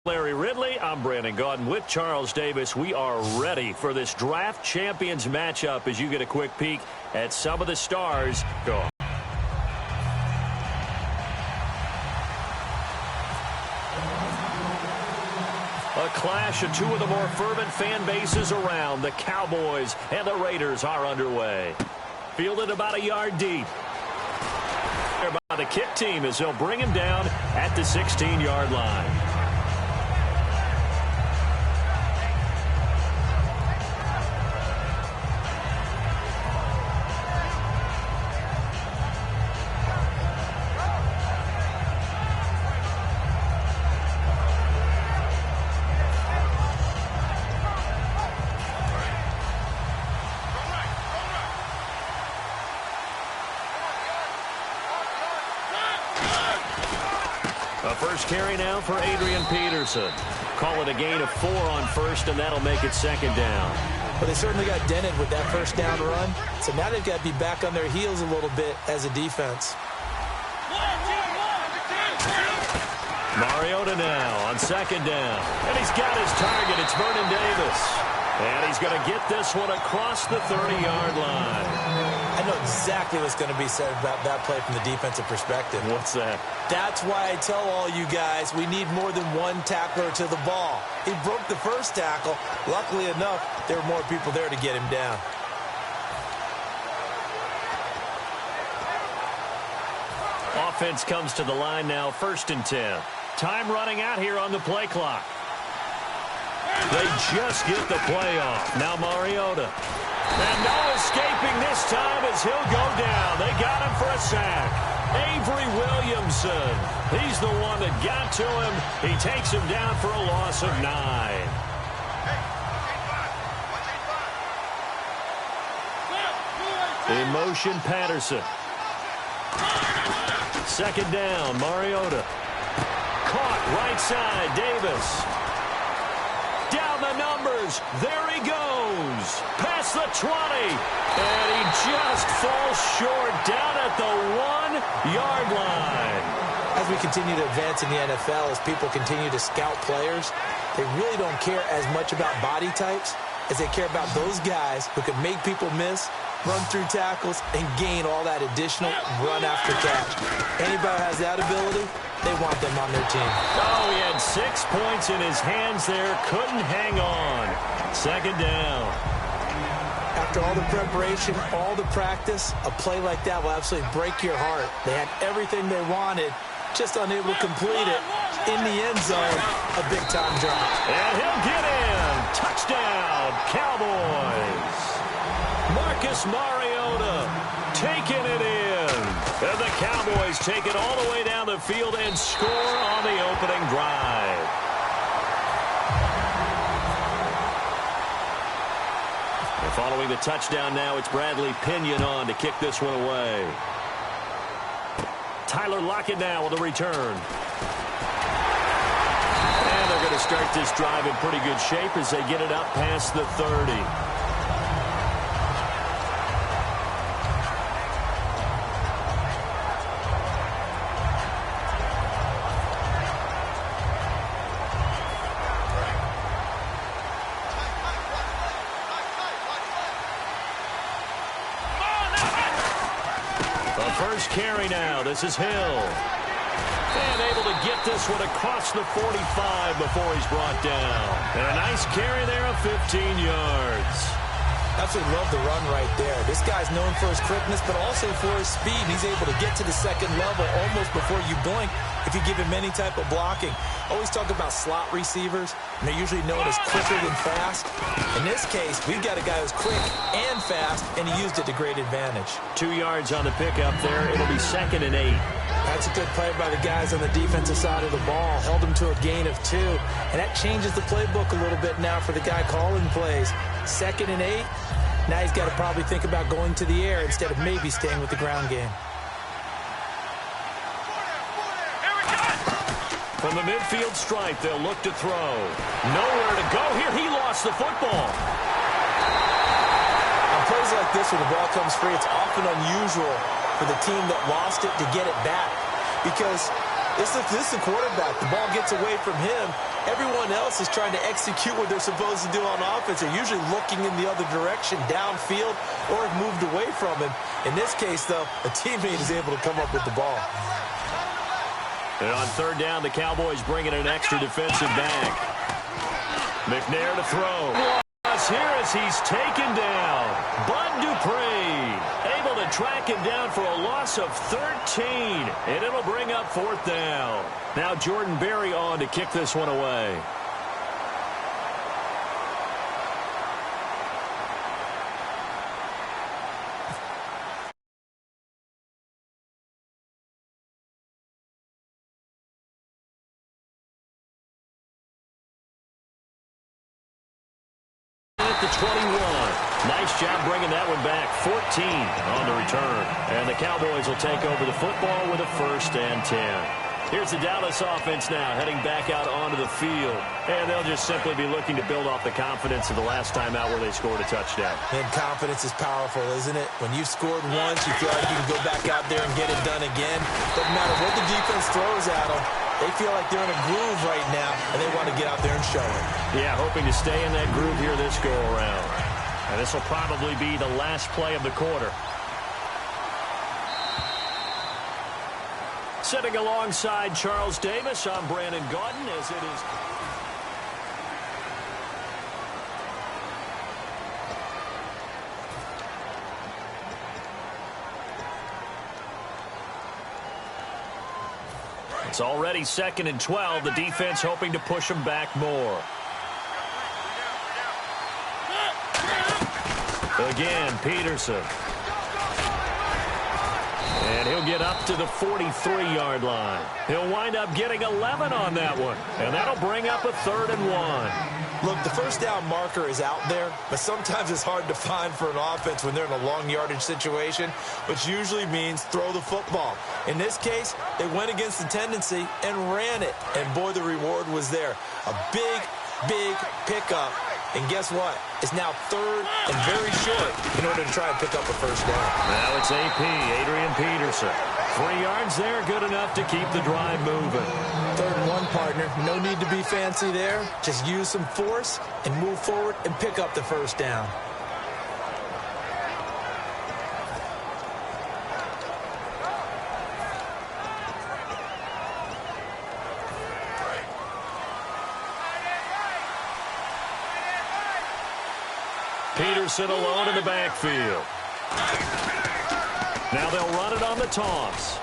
Larry Ridley, I'm Brandon Gaudin with Charles Davis. We are ready for this draft champions matchup as you get a quick peek at some of the stars. Go. A clash of two of the more fervent fan bases around. The Cowboys and the Raiders are underway. Fielded about a yard deep. By the kick team as they'll bring him down at the 16-yard line. First carry now for Adrian Peterson. Call it a gain of 4 on first, and that'll make it second down. But they certainly got dented with that first down run, so now they've got to be back on their heels a little bit as a defense. Mariota now on second down, and he's got his target. It's Vernon Davis, and he's going to get this one across the 30-yard line. I know exactly what's going to be said about that play from the defensive perspective. What's that? That's why I tell all you guys we need more than one tackler to the ball. He broke the first tackle. Luckily enough, there were more people there to get him down. Offense comes to the line now, 1st and 10. Time running out here on the play clock. They just get the play off. Now Mariota. And no escaping this time as he'll go down. They got him for a sack. Avery Williamson. He's the one that got to him. He takes him down for a loss of 9. In motion, Patterson. Second down, Mariota. Caught right side, Davis. Down the numbers. There he goes. Past the 20. And he just falls short down at the 1-yard line. As we continue to advance in the NFL, as people continue to scout players, they really don't care as much about body types as they care about those guys who can make people miss, run through tackles, and gain all that additional run after catch. Anybody who has that ability, they want them on their team. Oh, he had 6 points in his hands there. Couldn't hang on. Second down. After all the preparation, all the practice, a play like that will absolutely break your heart. They had everything they wanted, just unable to complete it. In the end zone, a big-time drop. And he'll get in. Touchdown, Cowboys. Marcus Mariota taking it in. And the Cowboys take it all the way down the field and score on the opening drive. And following the touchdown now, it's Bradley Pinion on to kick this one away. Tyler Lockett now with a return. And they're going to start this drive in pretty good shape as they get it up past the 30. First carry now. This is Hill. And able to get this one across the 45 before he's brought down. And a nice carry there of 15 yards. Absolutely love the run right there. This guy's known for his quickness, but also for his speed. He's able to get to the second level almost before you blink if you give him any type of blocking. Always talk about slot receivers, and they're usually known as quicker than fast. In this case, we've got a guy who's quick and fast, and he used it to great advantage. 2 yards on the pickup there. It'll be 2nd and 8. That's a good play by the guys on the defensive side of the ball. Held him to a gain of 2. And that changes the playbook a little bit now for the guy calling plays. 2nd and 8. Now he's got to probably think about going to the air instead of maybe staying with the ground game. From the midfield stripe, they'll look to throw. Nowhere to go here. He lost the football. On plays like this where the ball comes free, it's often unusual for the team that lost it to get it back. Because This is the quarterback. The ball gets away from him. Everyone else is trying to execute what they're supposed to do on offense. They're usually looking in the other direction, downfield, or have moved away from him. In this case, though, a teammate is able to come up with the ball. And on third down, the Cowboys bring in an extra defensive back. McNair to throw. Here as he's taken down. Bud Dupree able to track him down for a loss of 13. And it'll bring up fourth down. Now Jordan Berry on to kick this one away. The 21. Nice job bringing that one back. 14 on the return. And the Cowboys will take over the football with a 1st and 10. Here's the Dallas offense now heading back out onto the field. And they'll just simply be looking to build off the confidence of the last time out where they scored a touchdown. And confidence is powerful, isn't it? When you've scored once, you feel like you can go back out there and get it done again. Doesn't matter what the defense throws at them. They feel like they're in a groove right now, and they want to get out there and show it. Yeah, hoping to stay in that groove here this go-around. And this will probably be the last play of the quarter. Sitting alongside Charles Davis, I'm Brandon Gaudin as it is. It's already 2nd and 12. The defense hoping to push them back more. Again, Peterson. And he'll get up to the 43-yard line. He'll wind up getting 11 on that one. And that'll bring up a 3rd and 1. Look, the first down marker is out there, but sometimes it's hard to find for an offense when they're in a long yardage situation, which usually means throw the football. In this case, they went against the tendency and ran it. And, boy, the reward was there. A big, big pickup. And guess what? It's now 3rd and very short in order to try and pick up a 1st down. Now it's AP, Adrian Peterson. 3 yards there, good enough to keep the drive moving. 3rd and 1, partner. No need to be fancy there. Just use some force and move forward and pick up the 1st down. Peterson alone in the backfield. Now they'll run it on the toss.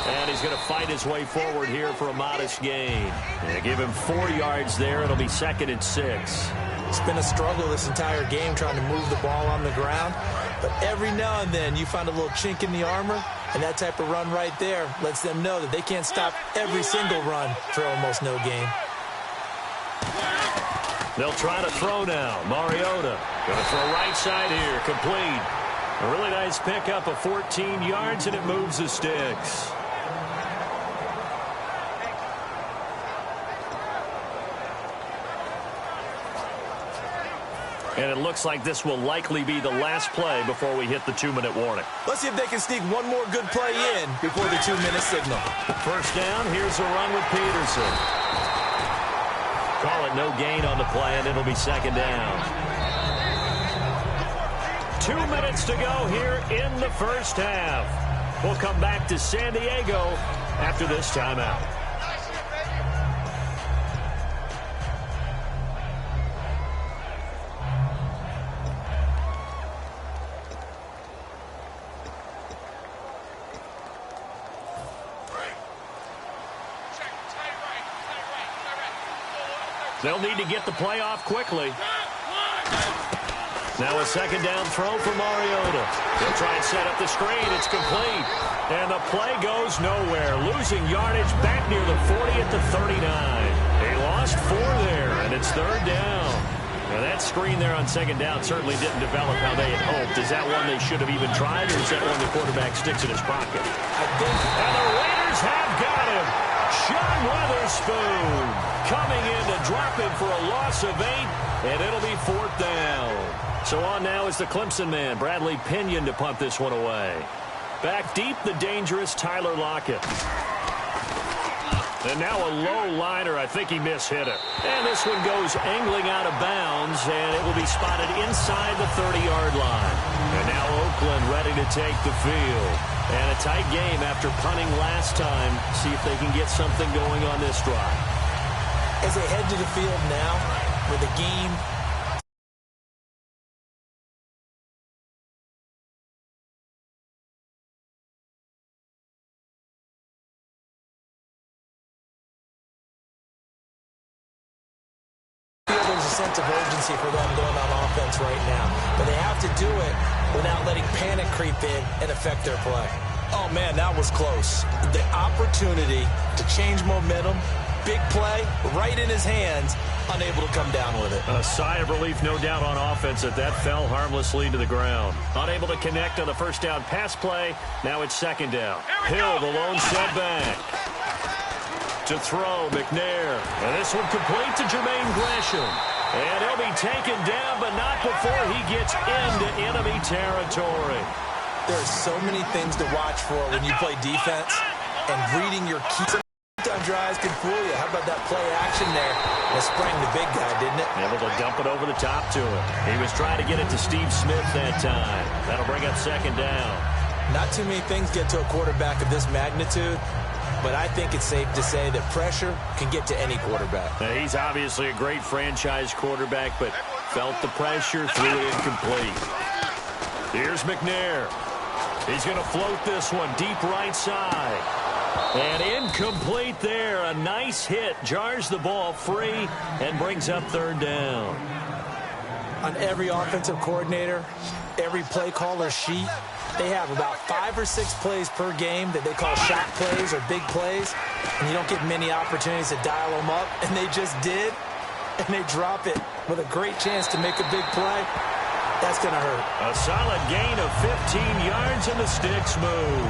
And he's going to fight his way forward here for a modest gain. They give him 4 yards there. It'll be 2nd and 6. It's been a struggle this entire game trying to move the ball on the ground. But every now and then you find a little chink in the armor, and that type of run right there lets them know that they can't stop every single run for almost no gain. They'll try to throw now. Mariota going to throw right side here. Complete. A really nice pickup of 14 yards, and it moves the sticks. And it looks like this will likely be the last play before we hit the 2-minute warning. Let's see if they can sneak one more good play in before the 2-minute signal. 1st down. Here's a run with Peterson. Call it no gain on the play, and it'll be 2nd down. 2 minutes to go here in the 1st half. We'll come back to San Diego after this timeout. They'll need to get the play off quickly. Now a 2nd down throw for Mariota. He'll try and set up the screen. It's complete. And the play goes nowhere. Losing yardage back near the 40 at the 39. They lost 4 there, and it's 3rd down. Now that screen there on 2nd down certainly didn't develop how they had hoped. Is that one they should have even tried, or is that one the quarterback sticks in his pocket? And the Raiders have got him. Sean Witherspoon coming in to drop him for a loss of 8, and it'll be 4th down. So on now is the Clemson man, Bradley Pinion, to punt this one away. Back deep, the dangerous Tyler Lockett. And now a low liner. I think he mishit it. And this one goes angling out of bounds, and it will be spotted inside the 30-yard line. And now Oakland ready to take the field. And a tight game after punting last time. See if they can get something going on this drive. As they head to the field now, with the game there's a sense of urgency for them going on offense right now. But they have to do it without letting panic creep in and affect their play. Oh, man, that was close. The opportunity to change momentum, big play, right in his hands, unable to come down with it. A sigh of relief, no doubt, on offense that fell harmlessly to the ground. Unable to connect on the first down pass play. Now it's second down. Hill, the lone setback. To throw, McNair. And this one complete to Jermaine Gresham. And he'll be taken down, but not before he gets into enemy territory. There are so many things to watch for when you play defense, and reading your key. Sometimes drives can fool you. How about that play action there? That sprang the big guy, didn't it? Able to dump it over the top to him. He was trying to get it to Steve Smith that time. That'll bring up second down. Not too many things get to a quarterback of this magnitude, but I think it's safe to say that pressure can get to any quarterback. Now, he's obviously a great franchise quarterback, but felt the pressure, threw it incomplete. Here's McNair. He's going to float this one deep right side. And incomplete there. A nice hit. Jars the ball free and brings up third down. On every offensive coordinator, every play caller sheet, they have about 5 or 6 plays per game that they call shot plays or big plays. And you don't get many opportunities to dial them up. And they just did. And they drop it with a great chance to make a big play. That's going to hurt. A solid gain of 15 yards and the sticks move.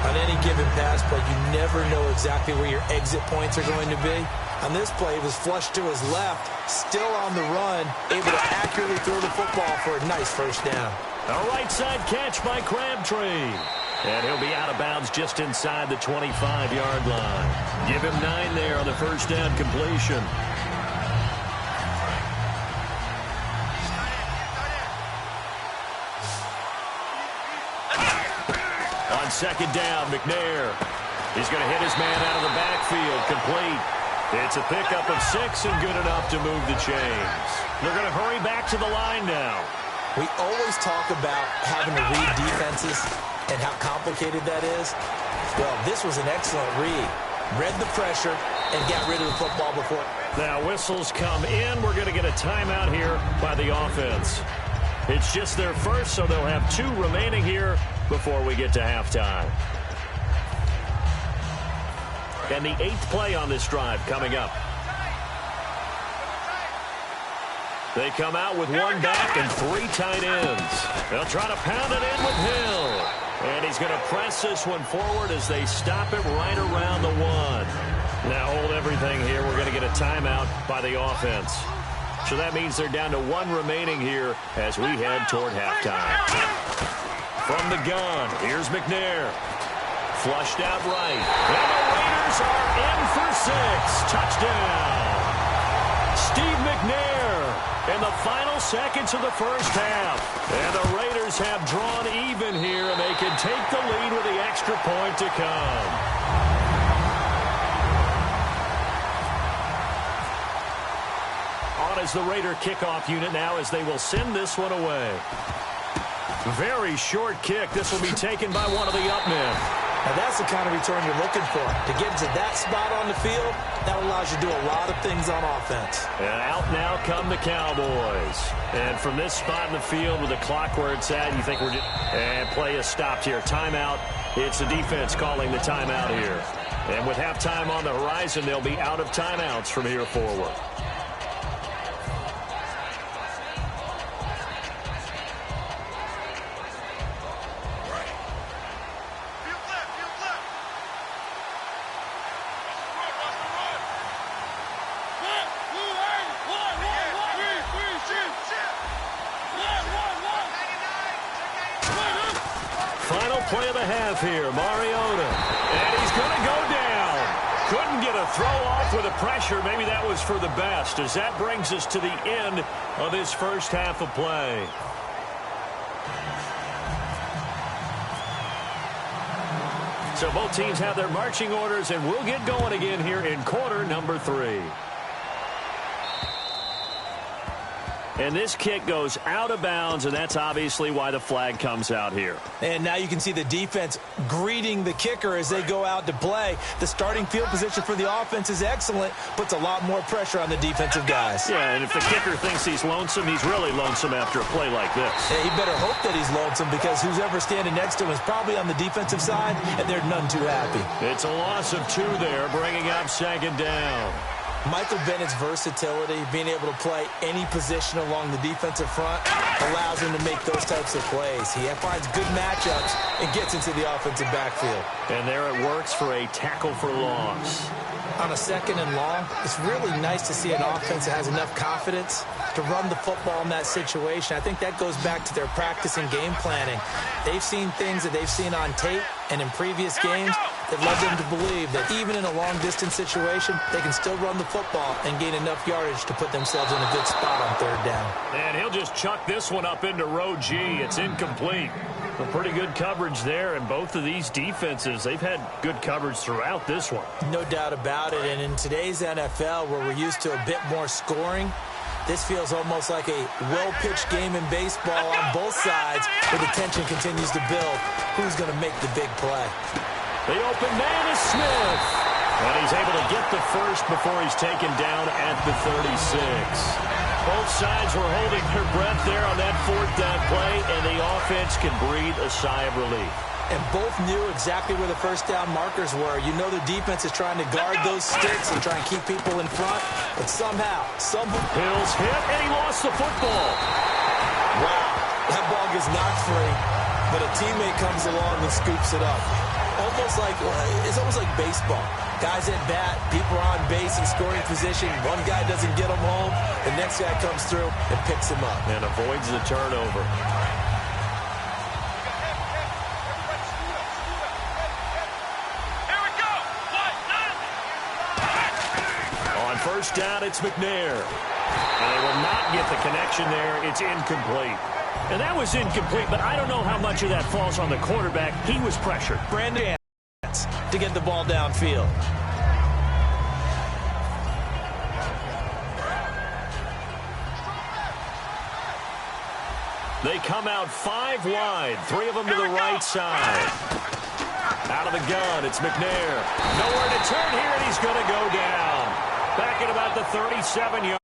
On any given pass play, you never know exactly where your exit points are going to be. On this play, he was flushed to his left, still on the run, able to accurately throw the football for a nice first down. A right side catch by Crabtree. And he'll be out of bounds just inside the 25-yard line. Give him 9 there on the first down completion. On second down, McNair. He's going to hit his man out of the backfield. Complete. It's a pickup of 6 and good enough to move the chains. They're going to hurry back to the line now. We always talk about having to read defenses and how complicated that is. Well, this was an excellent read. Read the pressure and got rid of the football before. Now whistles come in. We're going to get a timeout here by the offense. It's just their first, so they'll have 2 remaining here before we get to halftime. And the 8th play on this drive coming up. They come out with 1 back and 3 tight ends. They'll try to pound it in with Hill. And he's going to press this one forward as they stop it right around the 1. Now hold everything here. We're going to get a timeout by the offense. So that means they're down to 1 remaining here as we head toward halftime. From the gun, here's McNair. Flushed out right. And the Raiders are in for 6. Touchdown. Steve McNair in the final seconds of the first half. And the Raiders have drawn even here, and they can take the lead with the extra point to come. On is the Raider kickoff unit now as they will send this one away. Very short kick. This will be taken by one of the up men. Now that's the kind of return you're looking for. To get to that spot on the field, that allows you to do a lot of things on offense. And out now come the Cowboys. And from this spot in the field with the clock where it's at, you think we're just... And play is stopped here. Timeout. It's the defense calling the timeout here. And with halftime on the horizon, they'll be out of timeouts from here forward. play of the half here. Mariota. And he's going to go down. Couldn't get a throw off with the pressure. Maybe that was for the best, as that brings us to the end of this first half of play. So both teams have their marching orders, and we'll get going again here in quarter number 3. And this kick goes out of bounds, and that's obviously why the flag comes out here. And now you can see the defense greeting the kicker as they go out to play. The starting field position for the offense is excellent, puts a lot more pressure on the defensive guys. Yeah, and if the kicker thinks he's lonesome, he's really lonesome after a play like this. Yeah, he better hope that he's lonesome, because who's ever standing next to him is probably on the defensive side, and they're none too happy. It's a loss of 2 there, bringing up second down. Michael Bennett's versatility, being able to play any position along the defensive front, allows him to make those types of plays. He finds good matchups and gets into the offensive backfield. And there it works for a tackle for loss. On a 2nd and long, it's really nice to see an offense that has enough confidence to run the football in that situation. I think that goes back to their practice and game planning. They've seen things that they've seen on tape and in previous games that led them to believe that even in a long-distance situation, they can still run the football and gain enough yardage to put themselves in a good spot on 3rd down. And he'll just chuck this one up into row G. It's incomplete. A pretty good coverage there, and both of these defenses, they've had good coverage throughout this one. No doubt about it, and in today's NFL, where we're used to a bit more scoring, this feels almost like a well-pitched game in baseball on both sides, where the tension continues to build. Who's going to make the big play? The open man is Smith. And he's able to get the first before he's taken down at the 36. Both sides were holding their breath there on that 4th down play, and the offense can breathe a sigh of relief. And both knew exactly where the first down markers were. You know the defense is trying to guard those sticks and try and keep people in front, but somehow, Hill's hit, and he lost the football. Wow, that ball gets knocked free, but a teammate comes along and scoops it up. It's almost like baseball. Guys at bat, people are on base in scoring position. One guy doesn't get him home. The next guy comes through and picks him up. And avoids the turnover. On 1st down, it's McNair. And they will not get the connection there. It's incomplete. And that was incomplete, but I don't know how much of that falls on the quarterback. He was pressured. Brandon to get the ball downfield. They come out 5 wide, 3 of them to the right side. Out of the gun, it's McNair. Nowhere to turn here, and he's going to go down. Back at about the 37-yard.